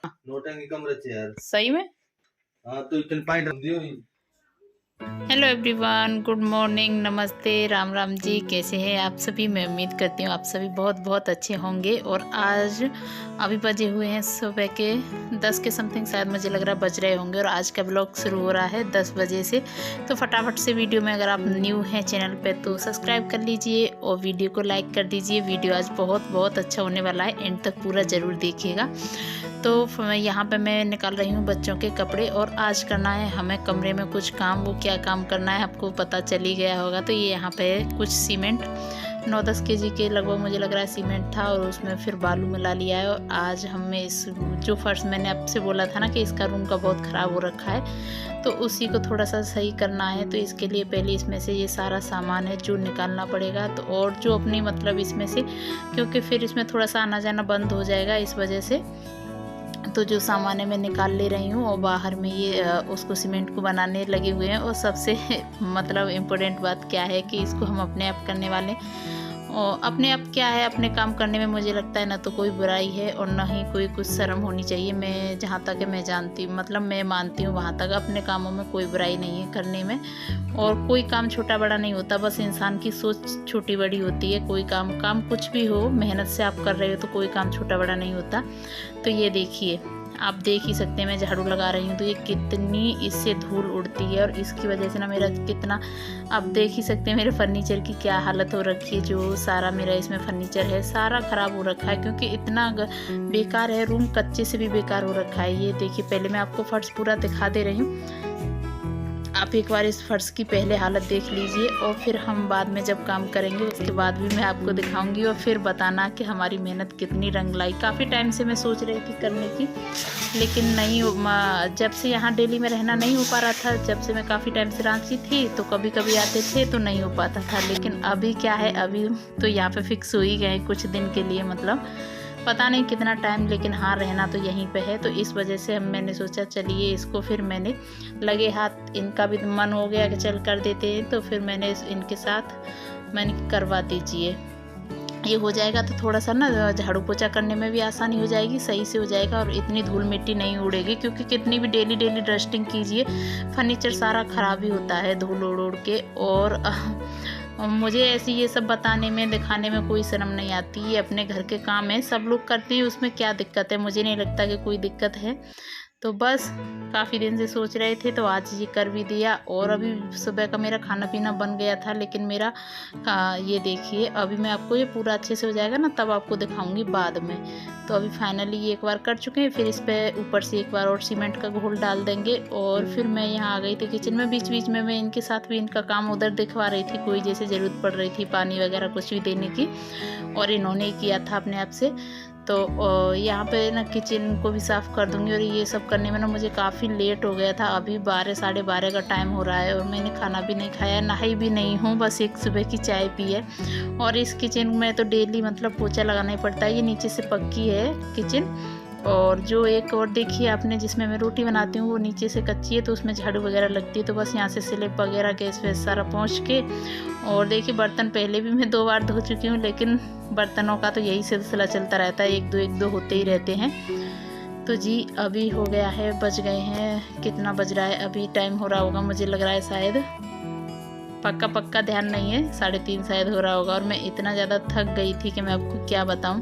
नोटंकी कम रचे यार सही में। हाँ तो इतने पॉइंट दियो ही। हेलो एवरीवन, गुड मॉर्निंग, नमस्ते, राम राम जी। कैसे हैं आप सभी? मैं उम्मीद करती हूँ आप सभी बहुत बहुत अच्छे होंगे। और आज अभी बजे हुए हैं सुबह के 10 के समथिंग, शायद मुझे लग रहा है बज रहे होंगे। और आज का ब्लॉग शुरू हो रहा है 10 बजे से। तो फटाफट से वीडियो में, अगर आप न्यू हैं चैनल पे तो सब्सक्राइब कर लीजिए और वीडियो को लाइक कर दीजिए। वीडियो आज बहुत बहुत अच्छा होने वाला है, एंड तक पूरा ज़रूर देखिएगा। तो यहाँ पे मैं निकाल रही हूँ बच्चों के कपड़े, और आज करना है हमें कमरे में कुछ काम। वो क्या काम करना है आपको पता चल ही गया होगा। तो ये यहाँ पे कुछ सीमेंट 9-10 केजी के लगभग मुझे लग रहा है सीमेंट था, और उसमें फिर बालू मिला लिया है। और आज हमें इस जो फर्श, मैंने आपसे बोला था ना कि इसका रूम का बहुत ख़राब हो रखा है, तो उसी को थोड़ा सा सही करना है। तो इसके लिए पहले इसमें से ये सारा सामान है जो निकालना पड़ेगा। तो और जो अपनी मतलब इसमें से, क्योंकि फिर इसमें थोड़ा सा आना जाना बंद हो जाएगा इस वजह से, तो जो सामान है मैं निकाल ले रही हूँ। और बाहर में ये उसको सीमेंट को बनाने लगे हुए हैं। और सबसे मतलब इम्पोर्टेंट बात क्या है कि इसको हम अपने आप करने वाले। और अपने आप क्या है, अपने काम करने में मुझे लगता है ना तो कोई बुराई है और ना ही कोई कुछ शर्म होनी चाहिए। मैं जहाँ तक है मैं जानती, मतलब मैं मानती हूँ वहाँ तक अपने कामों में कोई बुराई नहीं है करने में। और कोई काम छोटा बड़ा नहीं होता, बस इंसान की सोच छोटी बड़ी होती है। कोई काम कुछ भी हो, मेहनत से आप कर रहे हो तो कोई काम छोटा बड़ा नहीं होता। तो ये देखिए, आप देख ही सकते हैं मैं झाड़ू लगा रही हूँ तो ये कितनी इससे धूल उड़ती है। और इसकी वजह से ना मेरा कितना, आप देख ही सकते हैं मेरे फर्नीचर की क्या हालत हो रखी है। जो सारा मेरा इसमें फर्नीचर है सारा ख़राब हो रखा है, क्योंकि इतना बेकार है रूम, कच्चे से भी बेकार हो रखा है। ये देखिए, पहले मैं आपको फर्श पूरा दिखा दे रही हूँ। आप एक बार इस फर्श की पहले हालत देख लीजिए, और फिर हम बाद में जब काम करेंगे उसके बाद भी मैं आपको दिखाऊंगी। और फिर बताना कि हमारी मेहनत कितनी रंग लाई। काफ़ी टाइम से मैं सोच रही थी करने की, लेकिन नहीं, जब से यहाँ दिल्ली में रहना नहीं हो पा रहा था, जब से मैं काफ़ी टाइम से रांची थी तो कभी कभी आते थे तो नहीं हो पाता था। लेकिन अभी क्या है, अभी तो यहाँ पे फिक्स हो ही गए कुछ दिन के लिए, मतलब पता नहीं कितना टाइम, लेकिन हाँ रहना तो यहीं पे है। तो इस वजह से मैंने सोचा चलिए इसको, फिर मैंने लगे हाथ, इनका भी मन हो गया कि चल कर देते हैं, तो फिर मैंने इनके साथ मैंने करवा दीजिए। ये हो जाएगा तो थोड़ा सा ना झाड़ू पोछा करने में भी आसानी हो जाएगी, सही से हो जाएगा और इतनी धूल मिट्टी नहीं उड़ेगी। क्योंकि कितनी भी डेली डेली डस्टिंग कीजिए, फर्नीचर सारा ख़राब ही होता है धूल उड़ उड़ के। और मुझे ऐसी ये सब बताने में, दिखाने में कोई शर्म नहीं आती। ये अपने घर के काम है, सब लोग करते हैं, उसमें क्या दिक्कत है? मुझे नहीं लगता कि कोई दिक्कत है। तो बस काफ़ी दिन से सोच रहे थे तो आज ये कर भी दिया। और अभी सुबह का मेरा खाना पीना बन गया था, लेकिन मेरा ये देखिए, अभी मैं आपको, ये पूरा अच्छे से हो जाएगा ना तब आपको दिखाऊंगी बाद में। तो अभी फाइनली ये एक बार कर चुके हैं, फिर इस पर ऊपर से एक बार और सीमेंट का घोल डाल देंगे। और फिर मैं यहाँ आ गई थी किचन में। बीच बीच में मैं इनके साथ भी इनका काम उधर दिखवा रही थी, कोई जैसे ज़रूरत पड़ रही थी पानी वगैरह कुछ भी देने की, और इन्होंने ही किया था अपने आप से। तो यहाँ पे ना किचन को भी साफ़ कर दूंगी। और ये सब करने में ना मुझे काफ़ी लेट हो गया था। अभी 12-12:30 का टाइम हो रहा है और मैंने खाना भी नहीं खाया, नहाई भी नहीं हूँ, बस एक सुबह की चाय पी है। और इस किचन में तो डेली मतलब पोछा लगाना ही पड़ता है। ये नीचे से पक्की है किचन, और जो एक और देखिए आपने जिसमें मैं रोटी बनाती हूँ वो नीचे से कच्ची है, तो उसमें झाड़ू वगैरह लगती है। तो बस यहाँ से स्लिप वगैरह गैस वैस सारा पहुँच के, और देखिए बर्तन पहले भी मैं 2 बार धो चुकी हूँ, लेकिन बर्तनों का तो यही सिलसिला चलता रहता है, एक दो होते ही रहते हैं। तो जी अभी हो गया है, बज गए हैं, कितना बज रहा है अभी, टाइम हो रहा होगा मुझे लग रहा है शायद, पक्का ध्यान नहीं है, 3:30 शायद हो रहा होगा। और मैं इतना ज़्यादा थक गई थी कि मैं आपको क्या बताऊं।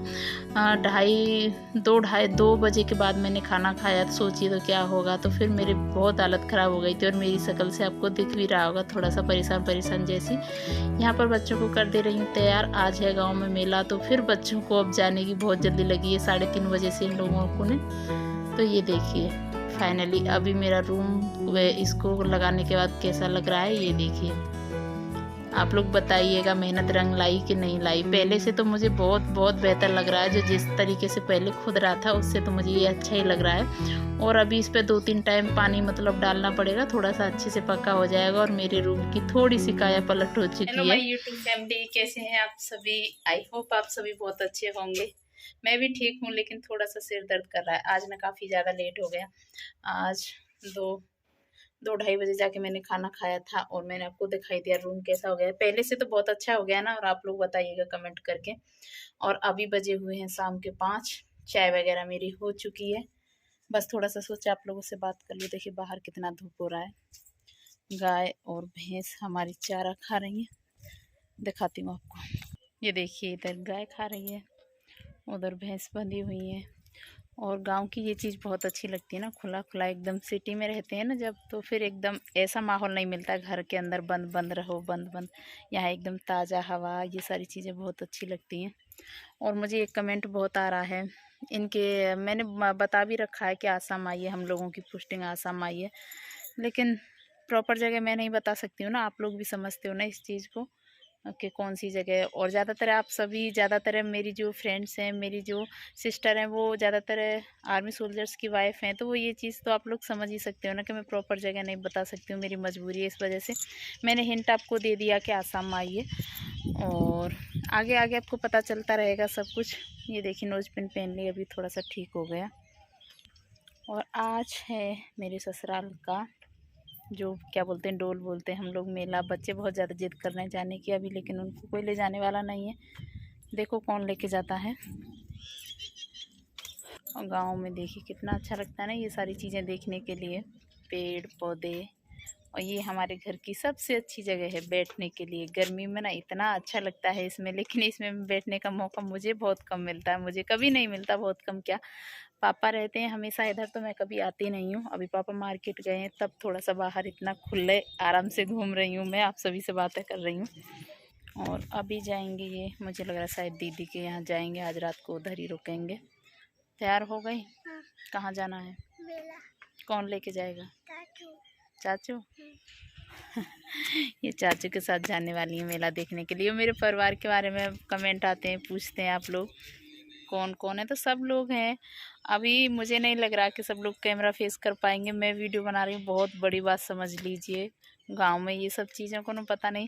2 बजे के बाद मैंने खाना खाया, तो सोचिए तो क्या होगा। तो फिर मेरी बहुत हालत ख़राब हो गई थी, और मेरी शक्ल से आपको दिख भी रहा होगा थोड़ा सा परेशान जैसी। यहाँ पर बच्चों को कर दे रही हूँ तैयार। आज है गाँव में मेला, तो फिर बच्चों को अब जाने की बहुत जल्दी लगी है, 3:30 बजे से इन लोगों को ने। तो ये देखिए फाइनली अभी मेरा रूम इसको लगाने के बाद कैसा लग रहा है, ये देखिए। आप लोग बताइएगा मेहनत रंग लाई कि नहीं लाई। पहले से तो मुझे बहुत बहुत बेहतर लग रहा है, जो जिस तरीके से पहले खुद रहा था उससे तो मुझे ये अच्छा ही लग रहा है। और अभी इस पे 2-3 टाइम पानी मतलब डालना पड़ेगा, थोड़ा सा अच्छे से पक्का हो जाएगा। और मेरे रूम की थोड़ी सी काया पलट हो चुकी है। हेलो माय यूट्यूब फैमिली, कैसे हैं आप सभी? आई होप आप सभी बहुत अच्छे होंगे। मैं भी ठीक हूँ, लेकिन थोड़ा सा सिर दर्द कर रहा है। आज ना काफ़ी ज़्यादा लेट हो गया। आज 2-2:30 बजे जाके मैंने खाना खाया था, और मैंने आपको दिखाई दिया रूम कैसा हो गया है। पहले से तो बहुत अच्छा हो गया ना, और आप लोग बताइएगा कमेंट करके। और अभी बजे हुए हैं शाम के 5, चाय वगैरह मेरी हो चुकी है। बस थोड़ा सा सोचा आप लोगों से बात कर लूँ। देखिए बाहर कितना धूप हो रहा है। गाय और भैंस हमारी चारा खा रही हैं, दिखाती हूँ आपको। ये देखिए इधर गाय खा रही है, उधर भैंस बंधी हुई है। और गांव की ये चीज़ बहुत अच्छी लगती है ना, खुला खुला एकदम। सिटी में रहते हैं ना जब, तो फिर एकदम ऐसा माहौल नहीं मिलता, घर के अंदर बंद बंद रहो, बंद बंद। यहाँ एकदम ताज़ा हवा, ये सारी चीज़ें बहुत अच्छी लगती हैं। और मुझे एक कमेंट बहुत आ रहा है इनके, मैंने बता भी रखा है कि आसाम आइए, हम लोगों की पोस्टिंग आसाम आई है, लेकिन प्रॉपर जगह मैं नहीं बता सकती हूँ ना। आप लोग भी समझते हो ना इस चीज़ को कि कौन सी जगह है। और ज़्यादातर आप सभी, ज़्यादातर मेरी जो फ्रेंड्स हैं, मेरी जो सिस्टर हैं, वो ज़्यादातर आर्मी सोल्जर्स की वाइफ हैं, तो वो ये चीज़ तो आप लोग समझ ही सकते हो ना कि मैं प्रॉपर जगह नहीं बता सकती हूँ, मेरी मजबूरी है। इस वजह से मैंने हिंट आपको दे दिया कि आसाम आइए, और आगे आगे आपको पता चलता रहेगा सब कुछ। ये देखिए नोज पिन पहन ली, अभी थोड़ा सा ठीक हो गया। और आज है मेरे ससुराल का जो क्या बोलते हैं, डोल बोलते हैं हम लोग, मेला। बच्चे बहुत ज़्यादा जिद कर रहे हैं जाने की अभी, लेकिन उनको कोई ले जाने वाला नहीं है। देखो कौन लेके जाता है। और गांव में देखिए कितना अच्छा लगता है ना ये सारी चीज़ें देखने के लिए, पेड़ पौधे। और ये हमारे घर की सबसे अच्छी जगह है बैठने के लिए। गर्मी में ना इतना अच्छा लगता है इसमें, लेकिन इसमें बैठने का मौका मुझे बहुत कम मिलता है, मुझे कभी नहीं मिलता, बहुत कम। क्या पापा रहते हैं हमेशा इधर, तो मैं कभी आती नहीं हूँ। अभी पापा मार्केट गए हैं, तब थोड़ा सा बाहर इतना खुले आराम से घूम रही हूँ मैं, आप सभी से बातें कर रही हूँ। और अभी जाएंगे, ये मुझे लग रहा है शायद दीदी के यहाँ जाएंगे, आज रात को उधर ही रुकेंगे। तैयार हो गई? हाँ। कहाँ जाना है? मेला। कौन लेके जाएगा? चाचू। ये चाचू के साथ जाने वाली है मेला देखने के लिए। मेरे परिवार के बारे में कमेंट आते हैं, पूछते हैं आप लोग कौन कौन है, तो सब लोग हैं। अभी मुझे नहीं लग रहा कि सब लोग कैमरा फेस कर पाएंगे, मैं वीडियो बना रही हूँ, बहुत बड़ी बात समझ लीजिए। गांव में ये सब चीज़ों को ना पता नहीं,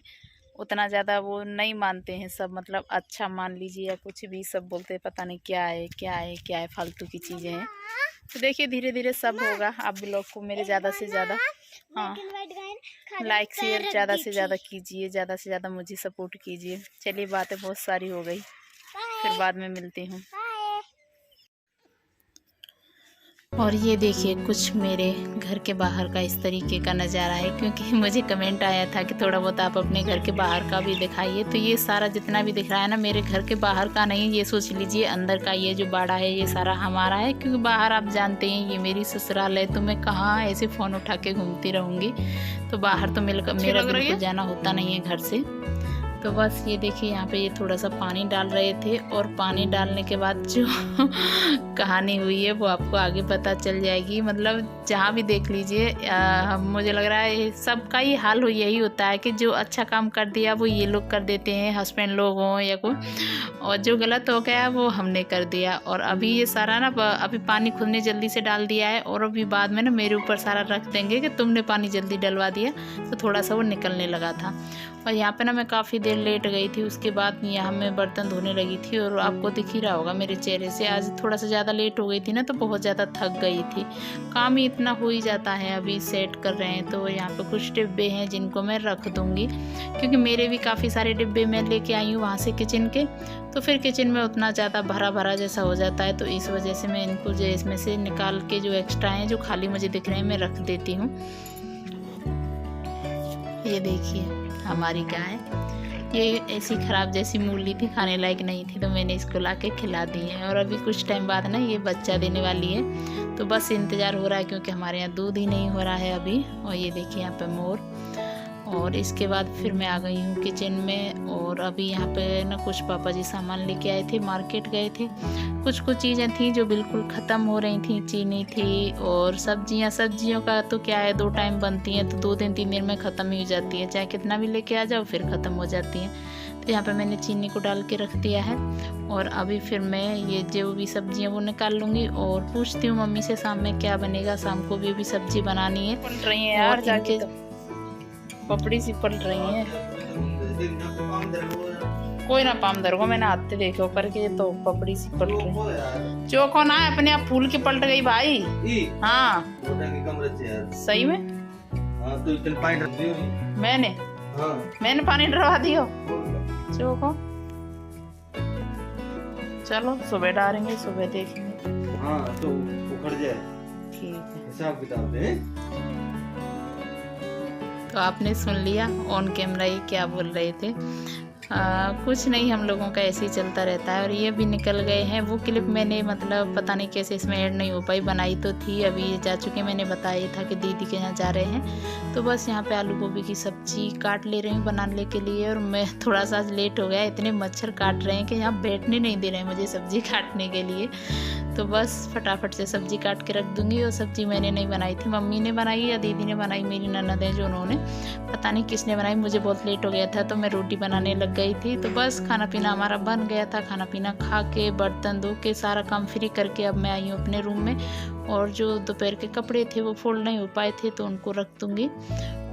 उतना ज़्यादा वो नहीं मानते हैं सब, मतलब अच्छा मान लीजिए या कुछ भी, सब बोलते हैं पता नहीं क्या है क्या है क्या है, फालतू की चीज़ें हैं। तो देखिए धीरे धीरे सब होगा। आप ब्लॉग को मेरे ज़्यादा से ज़्यादा लाइक शेयर ज़्यादा से ज़्यादा कीजिए, ज़्यादा से ज़्यादा मुझे सपोर्ट कीजिए। चलिए बातें बहुत सारी हो गई, फिर बाद में मिलती हूँ। और ये देखिए कुछ मेरे घर के बाहर का इस तरीके का नज़ारा है, क्योंकि मुझे कमेंट आया था कि थोड़ा बहुत आप अपने घर के बाहर का भी दिखाइए। तो ये सारा जितना भी दिख रहा है ना, मेरे घर के बाहर का नहीं, ये सोच लीजिए अंदर का। ये जो बाड़ा है ये सारा हमारा है, क्योंकि बाहर आप जानते हैं ये मेरी ससुराल है, तो मैं कहाँ ऐसे फ़ोन उठा के घूमती रहूँगी। तो बाहर तो मेरा बिल्कुल जाना होता नहीं है घर से। तो बस ये देखिए यहाँ पे ये थोड़ा सा पानी डाल रहे थे, और पानी डालने के बाद जो कहानी हुई है वो आपको आगे पता चल जाएगी। मतलब जहाँ भी देख लीजिए, मुझे लग रहा है सबका ही हाल हो यही होता है कि जो अच्छा काम कर दिया वो ये लोग कर देते हैं, हस्बैंड लोग हों या कोई, और जो गलत हो गया वो हमने कर दिया। और अभी ये सारा ना, अभी पानी खुद ने जल्दी से डाल दिया है, और अभी बाद में ना मेरे ऊपर सारा रख देंगे कि तुमने पानी जल्दी डलवा दिया, तो थोड़ा सा वो निकलने लगा था। और यहाँ पे ना मैं काफ़ी देर लेट गई थी, उसके बाद यहाँ मैं बर्तन धोने लगी थी, और आपको दिख ही रहा होगा मेरे चेहरे से, आज थोड़ा सा ज़्यादा लेट हो गई थी ना, तो बहुत ज़्यादा थक गई थी। काम ही इतना हो ही जाता है। अभी सेट कर रहे हैं, तो यहाँ पे कुछ डिब्बे हैं जिनको मैं रख दूँगी, क्योंकि मेरे भी काफ़ी सारे डिब्बे मैं लेके आई हूँ वहाँ से किचन के, तो फिर किचन में उतना ज़्यादा भरा भरा जैसा हो जाता है, तो इस वजह से मैं इनको जो इसमें से निकाल के जो एक्स्ट्रा हैं, जो खाली मुझे दिख रहे हैं, मैं रख देती हूँ। ये देखिए हमारी गाय, ये ऐसी ख़राब जैसी मूली थी, खाने लायक नहीं थी, तो मैंने इसको लाके खिला दी है। और अभी कुछ टाइम बाद ना ये बच्चा देने वाली है, तो बस इंतज़ार हो रहा है, क्योंकि हमारे यहाँ दूध ही नहीं हो रहा है अभी। और ये देखिए यहाँ पे मोर। और इसके बाद फिर मैं आ गई हूँ किचन में, और अभी यहाँ पे ना कुछ पापा जी सामान लेके आए थे, मार्केट गए थे। कुछ चीज़ें थी जो बिल्कुल ख़त्म हो रही थी, चीनी थी, और सब्जियों का तो क्या है, 2 टाइम बनती हैं, तो 2 दिन 3 दिन में ख़त्म ही हो जाती है, चाहे कितना भी लेके आ जाओ फिर ख़त्म हो जाती हैं। तो यहाँ पे मैंने चीनी को डाल के रख दिया है, और अभी फिर मैं ये जो भी सब्जियाँ वो निकाल लूँगी, और पूछती हूँ मम्मी से शाम में क्या बनेगा। शाम को भी सब्जी बनानी है। पलट रही है यार, जाके पपड़ी सी पलट रही है। कोई ना पाम दर को, मैंने आते देखे ऊपर के, तो पपड़ी सी पलट रही। चौको ना है, अपने आप फूल के पलट गई भाई। हाँ सही में, मैंने पानी डरवा दियो चौको। चलो सुबह डालेंगे, सुबह देखेंगे। हाँ तो उखड़ जाए। ठीक है। हिसाब किताब दे। तो आपने सुन लिया ऑन कैमरा ये क्या बोल रहे थे। कुछ नहीं, हम लोगों का ऐसे ही चलता रहता है। और ये भी निकल गए हैं। वो क्लिप मैंने मतलब पता नहीं कैसे इसमें ऐड नहीं हो पाई, बनाई तो थी, अभी जा चुके। मैंने बताया था कि दीदी के यहाँ जा रहे हैं। तो बस यहाँ पे आलू गोभी की सब्जी काट ले रही हूँ बनाने के लिए। और मैं थोड़ा सा लेट हो गया, इतने मच्छर काट रहे हैं कि यहाँ बैठने नहीं दे रहे हैं मुझे सब्जी काटने के लिए। तो बस फटाफट से सब्जी काट के रख दूंगी। और सब्जी मैंने नहीं बनाई थी, मम्मी ने बनाई या दीदी ने बनाई, मेरी ननद है जो, उन्होंने पता नहीं किसने बनाई। मुझे बहुत लेट हो गया था तो मैं रोटी बनाने लग गई थी। तो बस खाना पीना हमारा बन गया था। खाना पीना खा के बर्तन धो के सारा काम फ्री करके अब मैं आई हूँ अपने रूम में। और जो दोपहर के कपड़े थे वो फोल्ड नहीं हो पाए थे तो उनको रख दूँगी।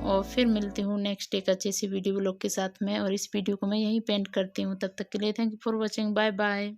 और फिर मिलती हूँ नेक्स्ट एक अच्छी सी वीडियो ब्लॉग के साथ में। और इस वीडियो को मैं यहीं पेंट करती हूँ। तब तक के लिए thank you for watching. Bye bye.